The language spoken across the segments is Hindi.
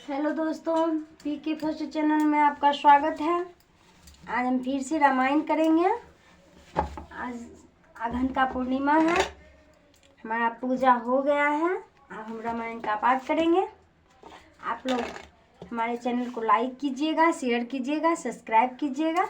हेलो दोस्तों, पीके फर्स्ट चैनल में आपका स्वागत है। आज हम फिर से रामायण करेंगे। आज अगहन का पूर्णिमा है, हमारा पूजा हो गया है। अब हम रामायण का पाठ करेंगे। आप लोग हमारे चैनल को लाइक कीजिएगा, शेयर कीजिएगा, सब्सक्राइब कीजिएगा,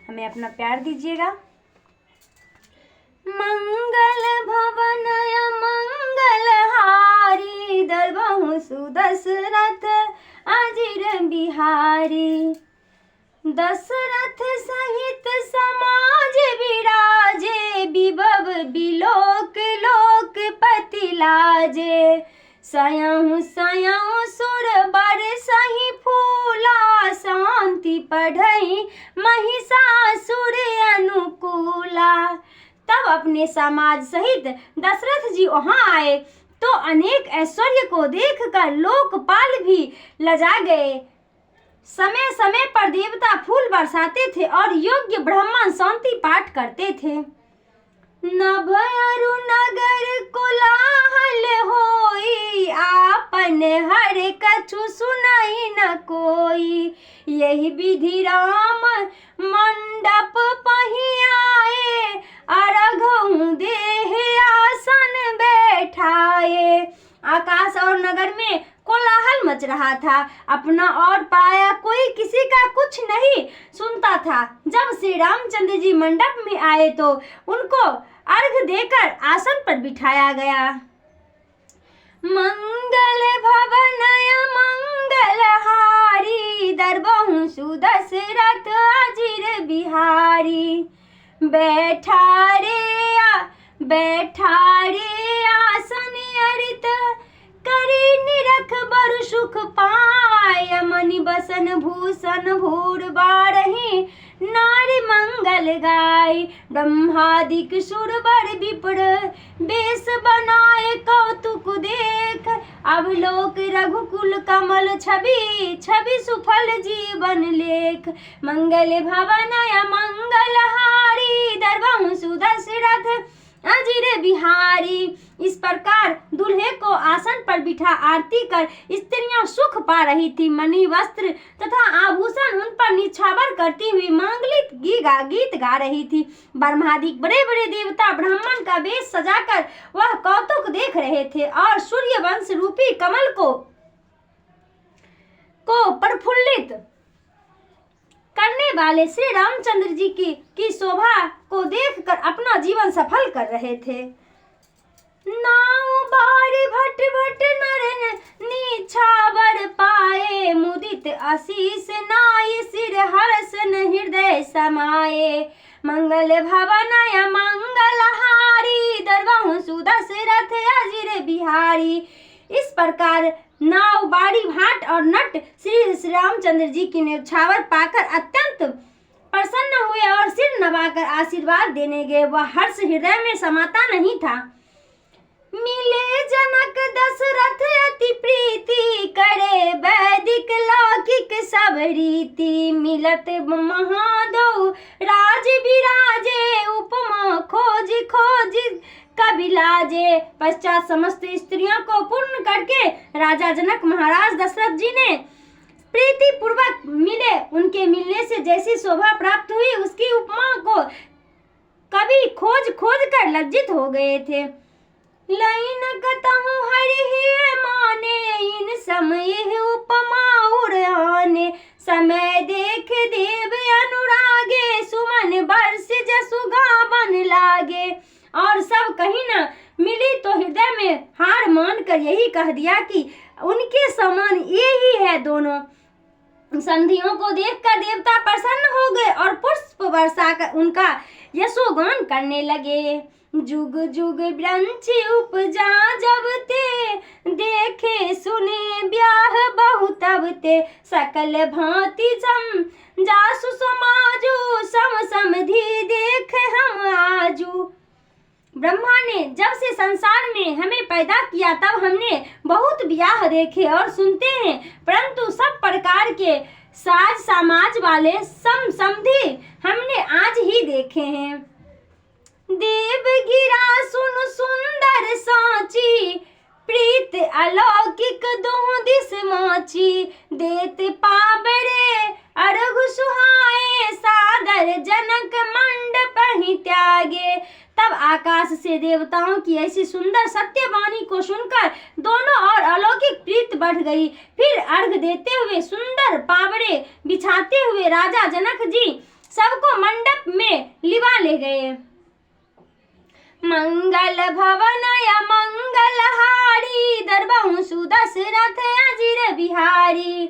हमें अपना प्यार दीजिएगा। मंगल भवनय मंगलहारी दरबहु सुदशरथ अजिर बिहारी। दशरथ सहित समाज विराजे विभव बिलोक लोकपति लाजे। सयहु सयहु सुर बरसहि फूला शांति पढ़ई महिषासुर अनुकूला। तब अपने समाज सहित दशरथ जी वहां आए तो अनेक ऐश्वर्य को देखकर लोकपाल भी लजा गए। समय समय पर देवता फूल बरसाते थे और योग्य ब्राह्मण शांति पाठ करते थे। नभ अरु नगर कोलाहल होई, आपन हर कछु सुनाई न कोई। यही विधि राम मंडप पहियाए, अरघऊ देह आसन बैठाए। आकाश और नगर में कोलाहल मच रहा था। अपना और पाया कोई किसी का कुछ नहीं सुनता था। जब श्री रामचंद्र जी मंडप में आए तो उनको अर्घ देकर आसन पर बिठाया गया। मंगल भवनय मंगलहारी दरबहु सुदशरथ अजिर बिहारी। बैठा रे आसन अरित, करी निरख बरु सुख पाय। मणि बसन भूषण भूर बारही, नारी मंगल गाय। ब्रह्मादिक सुर बर विप्र, बेश बनाए कौतुक देख। अब लोक रघुकुल कमल छवि, छवि सुफल जीवन लेख। मंगल भवनय मंगलहारी दरबहु सुदशरथ अजिर बिहारी। इस प्रकार दूल्हे को आसन पर बिठा आरती कर स्त्रियां सुख पा रही थी। मणि वस्त्र तथा आभूषण उन पर निछावर करती हुई मांगलिक गीत गा रही थी। ब्रह्मादिक बड़े बड़े देवता ब्राह्मण का वेश सजाकर वह कौतुक देख रहे थे और सूर्य वंश रूपी कमल को प्रफुल्लित करने वाले श्री रामचंद्र जी की शोभा को देखकर अपना जीवन सफल कर रहे थे। नाउ बारी भट भट नर निछावर पाए, मुदित आशीष नाई सिर हर्षन हृदय समाये। मंगल भवनय मंगलहारी दरबहु सुदशरथ अजिर बिहारी। इस प्रकार नाव, बाड़ी, भाट और नट श्री रामचंद्र जी की न्यौछावर पाकर अत्यंत प्रसन्न हुए और सिर नवाकर आशीर्वाद देने गए। वह हर्ष हृदय में समाता नहीं था। मिले जनक दशरथ अति प्रीति, करे वैदिक लौकिक सब रीति। मिलत महादो राज विराजे, उपमा खोज खोज कबि लाजे। पश्चात समस्त स्त्रियों को पूर्ण करके राजा जनक महाराज दशरथ जी ने प्रीति पूर्वक मिले। उनके मिलने से जैसी शोभा प्राप्त हुई उसकी उपमा को कवि खोज खोज कर लज्जित हो गए थे। लइन कतहु हरि माने, इन समय उपमा उड़ाने। समय देख देव अनुरागे, सुमन बरस जसु गावन लागे। और सब कहीं न मिली तो हृदय में हार मानकर यही कह दिया कि उनके समान ये ही है दोनों। संधियों को देखकर देवता प्रसन्न हो गए और पुष्प वर्षा कर उनका यशोगान करने लगे। जुग जुग वृंच उपजा जब ते, देखे सुने ब्याह बहु तब ते। सकल भांति सम जासु समाजू, सम समधि देख हम आजू। ब्रह्मा ने जब से संसार में हमें पैदा किया तब हमने बहुत ब्याह देखे और सुनते हैं, परंतु सब प्रकार के साज समाज वाले सम समधि हमने आज ही देखे हैं। देव गिरा सुन सुंदर सांची, प्रीत अलौकिक दोह दिस पहुँची देते पाबरे अर्घ सुहाए सादर जनक मंडप ही त्यागे। तब आकाश से देवताओं की ऐसी सुंदर सत्यवाणी को सुनकर दोनों और अलौकिक प्रीत बढ़ गई। फिर अर्घ देते हुए सुंदर पावड़े बिछाते हुए राजा जनक जी सबको मंडप में लिवा ले गए। मंगल भवनय मंगलहारी दरबहु सुदशरथ अजिर बिहारी।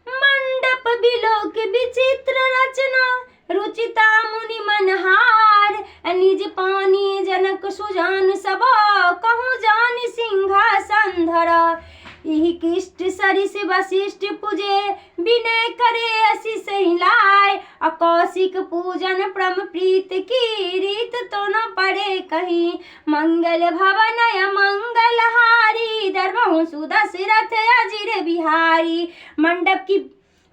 मंडप बिलोक विचित्र रचना रुचिता मुनि मनहार। निज पानी जनक सुजान सब कहूँ जान सिंहासन धरा। इहि किष्ट सरिस वशिष्ठ पूजे विनय करे असिस हिलाय। अकौशिक पूजन परम प्रीत की रीत तो न पड़े कहीं। मंगल भवनय मंगलहारी दरबहु सुदशरथ अजिर बिहारी। मंडप की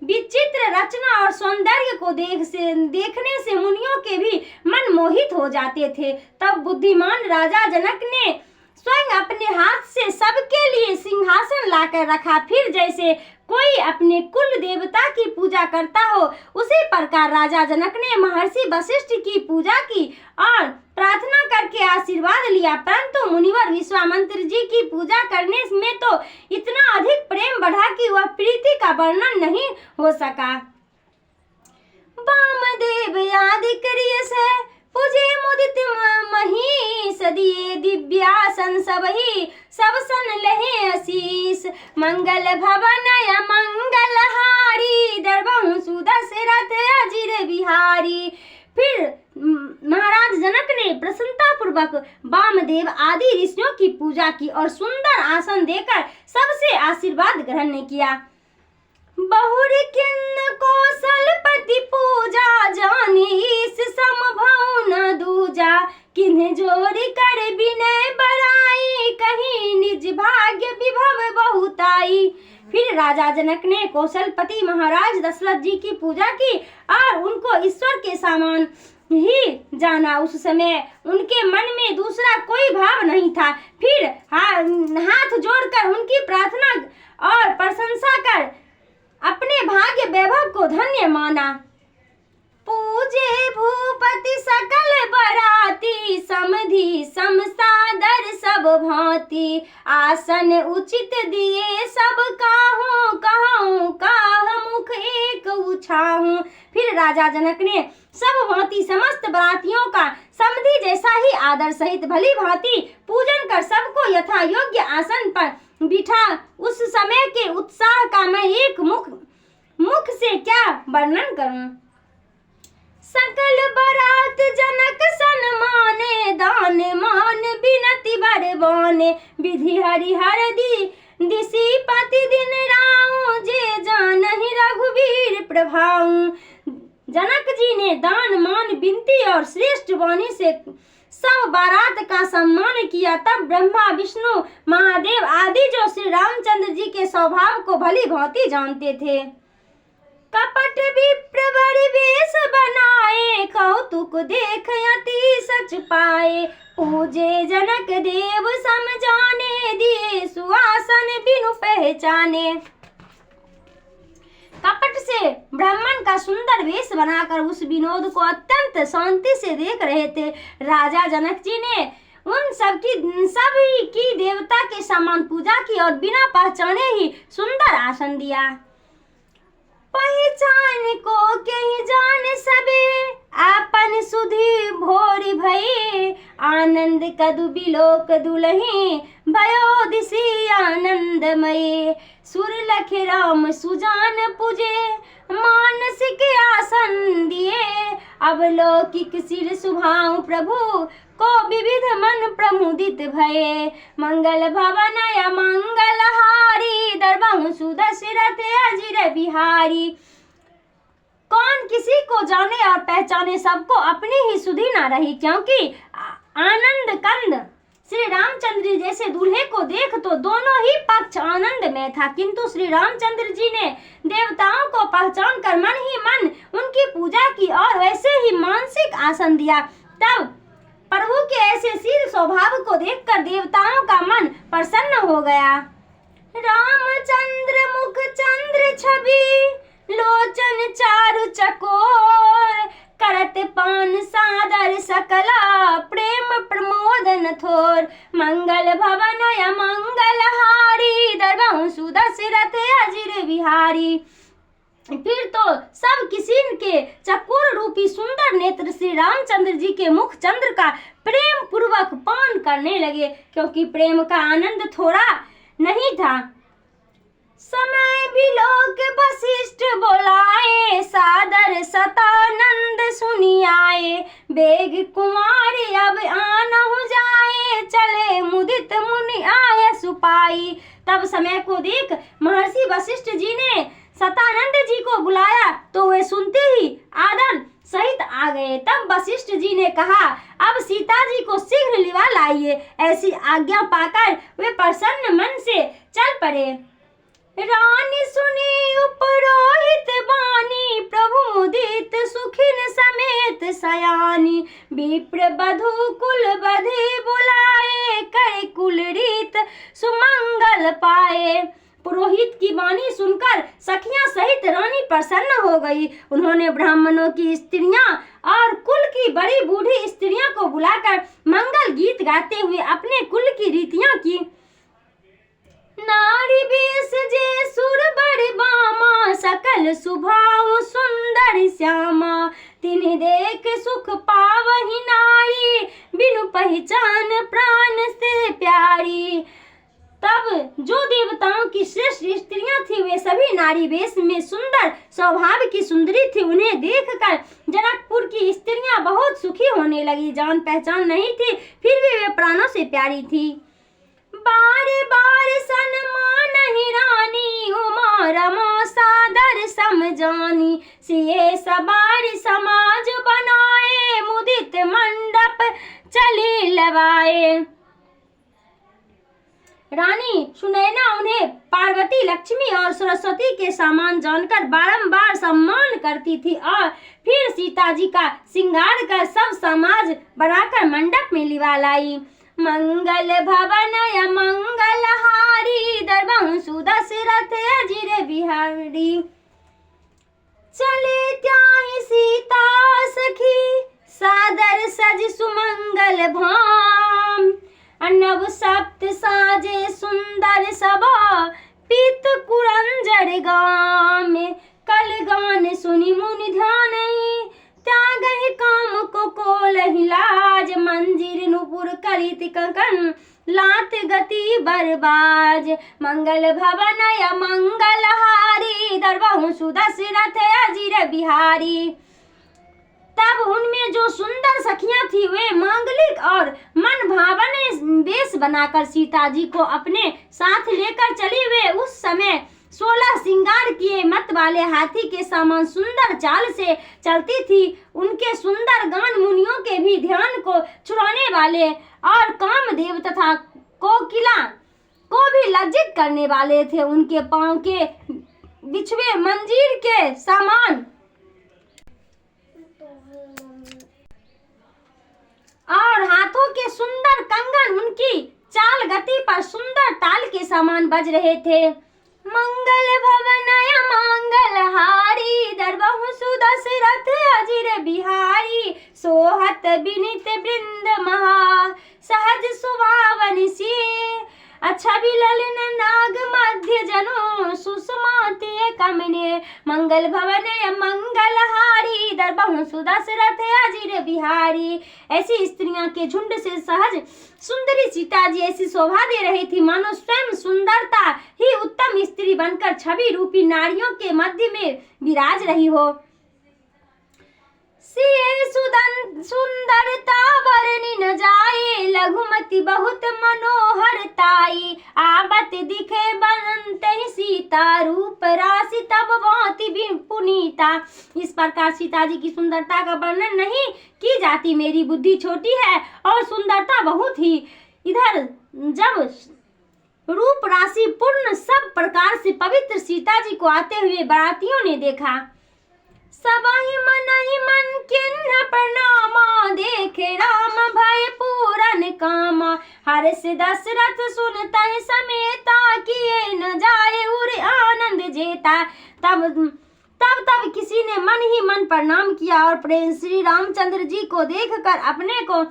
विचित्र रचना और सौंदर्य को देखने से मुनियों के भी मन मोहित हो जाते थे। तब बुद्धिमान राजा जनक ने स्वयं अपने हाथ से सबके लिए सिंहासन लाकर रखा। फिर जैसे कोई अपने कुल देवता की पूजा करता हो उसी प्रकार राजा जनक ने महर्षि वशिष्ठ की पूजा की और प्रार्थना करके आशीर्वाद लिया। परंतु मुनिवर विश्वामित्र जी की पूजा करने में तो इतना अधिक प्रेम बढ़ा कि वह प्रीति का वर्णन नहीं हो सका। वामदेव आदि करिय से पूजे मुदित मही सदिये दिव्यासन सबही सब सन लहे आशीष। मंगल भवनय मंगलहारी दरबहु सुदशरथ अजिर बिहारी। फिर महाराज जनक ने प्रसन्नता पूर्वक वामदेव आदि ऋषियों की पूजा की और सुंदर आसन देकर सबसे आशीर्वाद ग्रहण किया। बहुर किन्न कौशलपति पूजा जानी इस समभाव न दूजा। किन्ह जोरी कर विनय बड़ाई कहीं निज भाग्य विभव बहुताई। फिर राजा जनक ने कौशलपति महाराज दशरथ जी की पूजा की और उनको ईश्वर के समान ही जाना। उस समय उनके मन में दूसरा कोई भाव नहीं था। फिर हाथ जोड़कर उनकी प्रार्थना और प्रशंसा कर अपने भाग्य वैभव को धन्य माना। पूजे भूपति सकल बराती समधि समसादर सब भांति। आसन उचित दिए सब काहू कहूँ काह मुख एक उछाहूँ। फिर राजा जनक ने सब भांति समस्त बरातियों का समधि जैसा ही आदर सहित भली भांति पूजन कर सबको यथा योग्य आसन पर बिठा। उस समय के उत्साह का मैं एक मुख से क्या वर्णन करूं। सकल बरात जनक सन्माने दान मान बिनती बरबाने। विधि हरिहर दिसी पति दिन राऊ जे जानहि रघुवीर प्रभाऊ। जनक जी ने दान मान बिनती और श्रेष्ठ वाणी से सब बारात का सम्मान किया। तब ब्रह्मा विष्णु महादेव आदि जो श्री रामचंद्र जी के स्वभाव को भली भांति जानते थे कपट विप्र बड़ी वेश बनाए। कौतुक देख अति सच पाए। पूजे जनक देव समझाने दिए सुआसन बिनु पहचाने। कपट से ब्राह्मण का सुंदर वेश बनाकर उस विनोद को अत्यंत शांति से देख रहे थे। राजा जनक जी ने उन सभी की देवता के समान पूजा की और बिना पहचाने ही सुंदर आसन दिया। पहचान को कहीं जान सबे आपन सुधी भोरी भई। आनंद कदु बिलोक दुलही भयो दिसी आनंदमय। सुर लख राम सुजान पूजे मानसिक आसन दिए। अब लौकिक सिर सुभाऊ प्रभु को विविध मन प्रमुदित भये। मंगल भवनय मंगलहारी दरबहु सुदशरथ अजिर बिहारी। कौन किसी को जाने और पहचाने सबको अपनी ही सुधि न रही, क्योंकि आनंद कंद श्री रामचंद्र जैसे दूल्हे को देख तो दोनों ही पक्ष आनंद में था। किंतु श्री रामचंद्र जी ने देवताओं को पहचान कर मन ही मन उनकी पूजा की और वैसे ही मानसिक आसन दिया। तब प्रभु के ऐसे शील स्वभाव को देखकर देवताओं का मन प्रसन्न हो गया। रामचंद्र मुख लोचन चारु चकोर, करत पान सादर सकला प्रेम प्रमोदन थोर। मंगल भवन मंगल हारी, दरबहु सुदशरथ अजिर बिहारी। फिर तो सब किसी के चकोर रूपी सुंदर नेत्र श्री रामचंद्र जी के मुख चंद्र का प्रेम पूर्वक पान करने लगे, क्योंकि प्रेम का आनंद थोड़ा नहीं था। समय भी लोग वशिष्ठ बोलाए, सादर सतानंद सुनी आए। बेग कुमारी अब आना हो जाए, चले मुदित मुनि आए सुपाई। तब समय को देख महर्षि वशिष्ठ जी ने सतानंद जी को बुलाया, तो वे सुनते ही आदर सहित आ गए। तब वशिष्ठ जी ने कहा, अब सीता जी को शीघ्र लिवा लाइए। ऐसी आज्ञा पाकर वे प्रसन्न मन से चल पड़े। रानी सुनी उपरोहित बानी, प्रभु मुदित सुखिन समेत सयानी। विप्र बधु कुल बधि बुलाए, कर कुल रीत सुमंगल पाए। पुरोहित की वाणी सुनकर सखियां सहित रानी प्रसन्न हो गई। उन्होंने ब्राह्मणों की स्त्रियां और कुल की बड़ी बूढ़ी स्त्रियों को बुलाकर मंगल गीत गाते हुए अपने कुल की रीतियां की। नारी बेस जे सुर बड़ बामा, सकल सुभाव सुंदर श्यामा। तिन्हि देख सुख पावहि नारी, बिनु पहचान प्राण से प्यारी। तब जो देवताओं की श्रेष्ठ स्त्रियां थी, वे सभी नारी वेश में सुंदर स्वभाव की सुंदरी थी। उन्हें देखकर जनकपुर की स्त्रियां बहुत सुखी होने लगी। जान पहचान नहीं थी, फिर भी वे प्राणों से प्यारी थी। बारे बार सन्मान ही रानी, उमा रमा सादर समझानी। सिए सवारी समाज बनाए, मुदित मंडप चले लवाए। रानी सुनैना उन्हें पार्वती, लक्ष्मी और सरस्वती के समान जानकर बारंबार सम्मान करती थी और फिर सीता जी का श्रृंगार कर सब समाज बनाकर मंडप में लिवा लाई। मंगल भवन मंगल हारी, दरबहु सुदशरथ अजिर बिहारी। चले त्याहि सीता सखी, सादर सज सुमंगल भाम। नव सप्त साजे सुंदर सभा, पीत कुरंजर गाम। कल गान सुनि मुनि ध्यान, त्यागहि काम को लाज। मंजीर नुपुर कलित कंकन, लात गति बरबाज। मंगल भवन मंगल हारी, दरबहु सुदशरथ अजिर बिहारी। तब उनमें जो सुंदर सखियां थी, वे मांगलिक और मन भावने वेश बनाकर सीता जी को अपने साथ लेकर चली। वे उस समय 16 श्रृंगार किए मत वाले हाथी के समान सुंदर चाल से चलती थी। उनके सुंदर गान मुनियों के भी ध्यान को चुराने वाले और कामदेव तथा कोकिला को भी लज्जित करने वाले थे। उनके पांव के बिछवे मंजीर के समान और हाथों के सुंदर कंगन उनकी चाल गति पर सुंदर ताल के समान बज रहे थे। मंगल भवन मंगल हारी, दरबहु सुदशरथ अजिर बिहारी। सोहत बिनित वृंद महा, सहज सुभावन सी। अच्छा भी ललिन नाग मध्य जनो, सुषमा ते कमने। मंगल भवन मंगल हारी, दरबहु सुदशरथ अजिर बिहारी। ऐसी स्त्रियां के झुंड से सहज सुंदरी सीता जी ऐसी शोभा दे रही थी, मानो स्वयं सुंदरता ही उत्तम स्त्री बनकर छवि रूपी नारियों के मध्य में विराज रही हो। सुंदरता वर्णि न जाए, लघुमति बहुत मनोहर ताई। आवत दिखे बनत सीता, रूप राशि तब भांति पुनीता। इस प्रकार सीता जी की सुंदरता का वर्णन नहीं की जाती। मेरी बुद्धि छोटी है और सुंदरता बहुत ही। इधर जब रूप राशि पूर्ण सब प्रकार से पवित्र सीता जी को आते हुए बारातियों ने देखा, सबहि मनहि मन किन्ह प्रणामा। देखे राम भय पूरन कामा, हर्ष दशरथ सुनतहि समेता। किए न जाए उर आनंद जेता। तब तब तब किसी ने मन ही मन प्रणाम किया और प्रेम श्री रामचंद्र जी को देखकर अपने को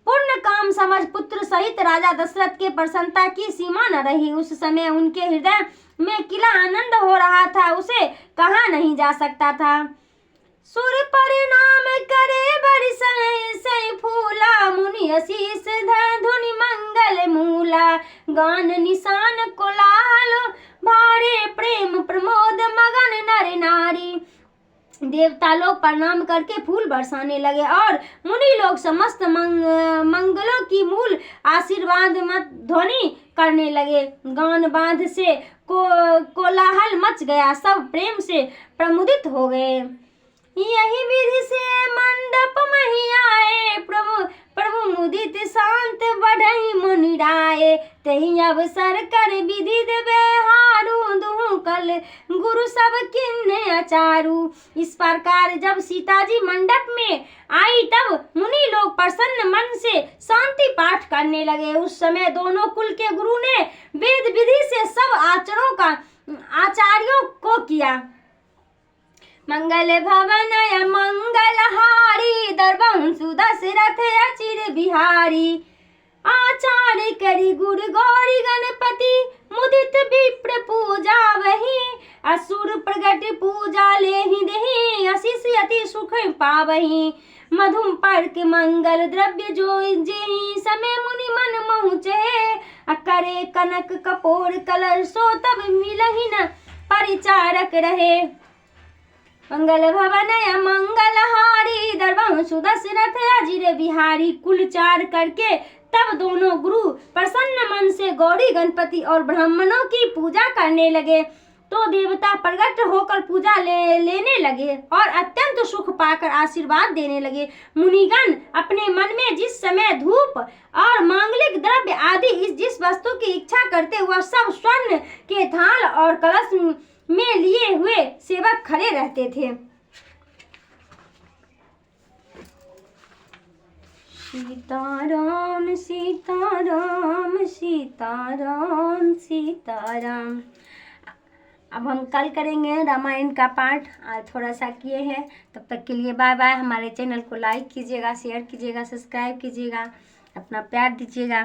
पूर्ण काम समझ पुत्र सहित राजा दशरथ के प्रसन्नता की सीमा न रही। उस समय उनके हृदय में किला आनंद हो रहा था, उसे कहा नहीं जा सकता था। सुर परिणाम करे बरसै फूला, मुनि आशीष धुनि मंगल मूला, गान निशान कोलाहल भारे, प्रेम प्रमोद मगन नर नारी। देवता लोग प्रणाम करके फूल बरसाने लगे और मुनि लोग समस्त मंगलों की मूल आशीर्वाद मत ध्वनि करने लगे। गान बांध से कोलाहल मच गया, सब प्रेम से प्रमुदित हो गए। यही विधि से मंडप मही आए, प्रभु मुदित शांत बढ़ई मुनि राय, तही अवसर कर विधि देवे हारू, दुहु कल गुरु सब किन्ने अचारू। इस प्रकार जब सीता जी मंडप में आई तब मुनि लोग प्रसन्न मन से शांति पाठ करने लगे। उस समय दोनों कुल के गुरु ने वेद विधि से सब आचार्यों को किया। मंगल भवन मंगल हारी, दरबंसु दशरथ अचिर बिहारी, आचार्य करी गुर गौरी गणपति, मुदित विप्र पूजा वही, असुर प्रगट पूजा लेहि देहि, आशीष अति सुख पावहि। मधुम पर्क मंगल द्रव्य जो जेहि, समय मुनि मन पहुँचे, करे कनक कपोर कलर, सो तब मिलहि न परिचारक रहे। मंगल भवन मंगल हारी, दरबंसु दशरथ अजिर बिहारी। कुल चार करके तब दोनों गुरु प्रसन्न मन से गौरी गणपति और ब्राह्मणों की पूजा करने लगे। तो देवता प्रकट होकर पूजा लेने लगे और अत्यंत सुख पाकर आशीर्वाद देने लगे। मुनिगण अपने मन में जिस समय धूप और मांगलिक द्रव्य आदि जिस वस्तु की इच्छा करते वह सब स्वर्ण के थाल और कलश में लिए हुए सेवक खड़े रहते थे। सीताराम सीताराम सीताराम सीताराम। अब हम कल करेंगे रामायण का पाठ, आज थोड़ा सा किए हैं। तब तक के लिए बाय बाय। हमारे चैनल को लाइक कीजिएगा, शेयर कीजिएगा, सब्सक्राइब कीजिएगा, अपना प्यार दीजिएगा।